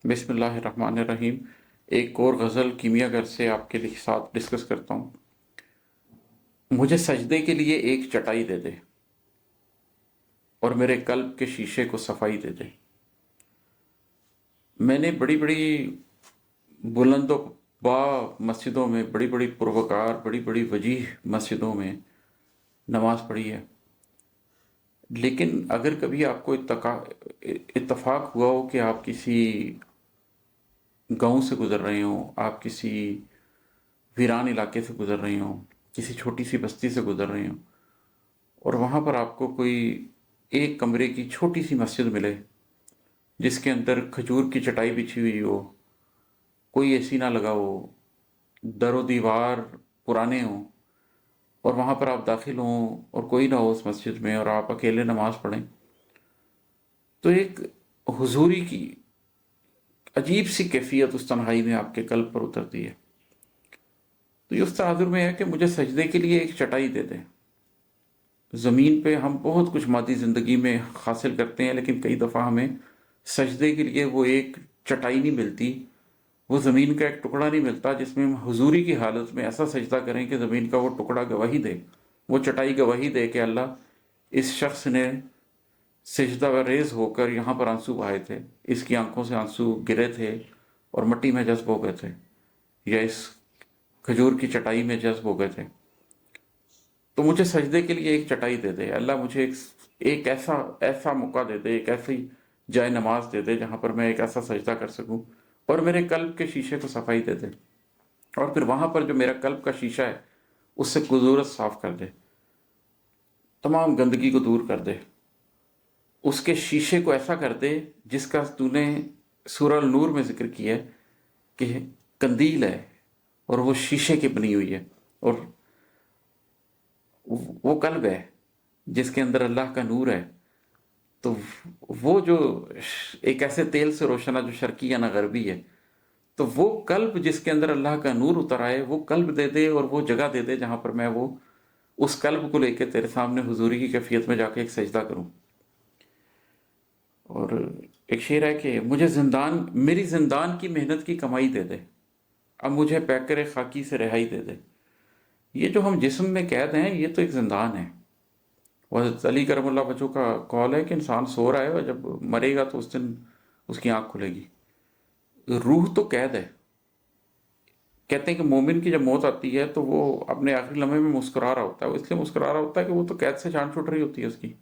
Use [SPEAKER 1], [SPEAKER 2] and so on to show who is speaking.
[SPEAKER 1] बिस्मिल्लाहिर्रहमानिर्रहीम। एक और गज़ल कीमिया घर से आपके लिए साथ डिस्कस करता हूँ। मुझे सजदे के लिए एक चटाई दे दे और मेरे कल्ब के शीशे को सफाई दे दे। मैंने बड़ी बड़ी बुलंदो बा मस्जिदों में, बड़ी बड़ी पुरवकार, बड़ी बड़ी वजीह मस्जिदों में नमाज पढ़ी है। लेकिन अगर कभी आपको इत्तफाक हुआ हो कि आप किसी गांव से गुजर रहे हो, आप किसी वीरान इलाके से गुजर रही हो, किसी छोटी सी बस्ती से गुजर रही हो, और वहाँ पर आपको कोई एक कमरे की छोटी सी मस्जिद मिले जिसके अंदर खजूर की चटाई बिछी हुई हो, कोई एसी ना लगा हो, दरो दीवार पुराने हों, और वहाँ पर आप दाखिल हों और कोई ना हो उस मस्जिद में और आप अकेले नमाज पढ़ें, तो एक हुजूरी की अजीब सी कैफियत उस तन्हाई में आपके कल्ब पर उतरती है। तो ये उस तनाजुर में है कि मुझे सजदे के लिए एक चटाई दे दें। ज़मीन पे हम बहुत कुछ मादी ज़िंदगी में हासिल करते हैं, लेकिन कई दफ़ा हमें सजदे के लिए वो एक चटाई नहीं मिलती, वो ज़मीन का एक टुकड़ा नहीं मिलता जिसमें हम हुजूरी की हालत में ऐसा सजदा करें कि ज़मीन का वो टुकड़ा गवाही दे, वो चटाई गवाही दे कि अल्लाह, इस शख्स ने सिजदा रेज़ होकर यहाँ पर आंसू बहाए थे, इसकी आंखों से आंसू गिरे थे और मिट्टी में जज्ब हो गए थे, या इस खजूर की चटाई में जज्ब हो गए थे। तो मुझे सजदे के लिए एक चटाई दे दे अल्लाह, मुझे एक ऐसा ऐसा मौका दे दे, एक ऐसी जाए नमाज दे दे जहाँ पर मैं एक ऐसा सजदा कर सकूँ और मेरे कल्ब के शीशे को सफाई दे दे, और फिर वहाँ पर जो मेरा कल्ब का शीशा है उससे कुदूरत साफ कर दे, तमाम गंदगी को दूर कर दे, उसके शीशे को ऐसा कर दे जिसका तूने सूरह नूर में जिक्र किया है कि कंदील है और वो शीशे की बनी हुई है, और वो कल्ब है जिसके अंदर अल्लाह का नूर है। तो वो जो एक ऐसे तेल से रोशन है जो शर्की या ना गरबी है, तो वो कल्ब जिसके अंदर अल्लाह का नूर उतर आए, वो कल्ब दे दे और वो जगह दे दे जहां पर मैं वो उस कल्ब को लेके तेरे सामने हुजूरी की कैफियत में जाके एक सजदा करूं। और एक शेर है कि मुझे जिंदान, मेरी जिंदान की मेहनत की कमाई दे दे, अब मुझे पैकर खाकी से रिहाई दे दे। ये जो हम जिस्म में कैद हैं, ये तो एक जिंदान है। हज़रत अली करमुल्लाह वजह का कौल है कि इंसान सो रहा है और जब मरेगा तो उस दिन उसकी आंख खुलेगी। रूह तो कैद है। कहते हैं कि मोमिन की जब मौत आती है तो वो अपने आखिरी लम्हे में मुस्कुरा रहा होता है। वो इसलिए मुस्कुरा रहा होता है कि वो तो कैद से जान छूट रही होती है उसकी।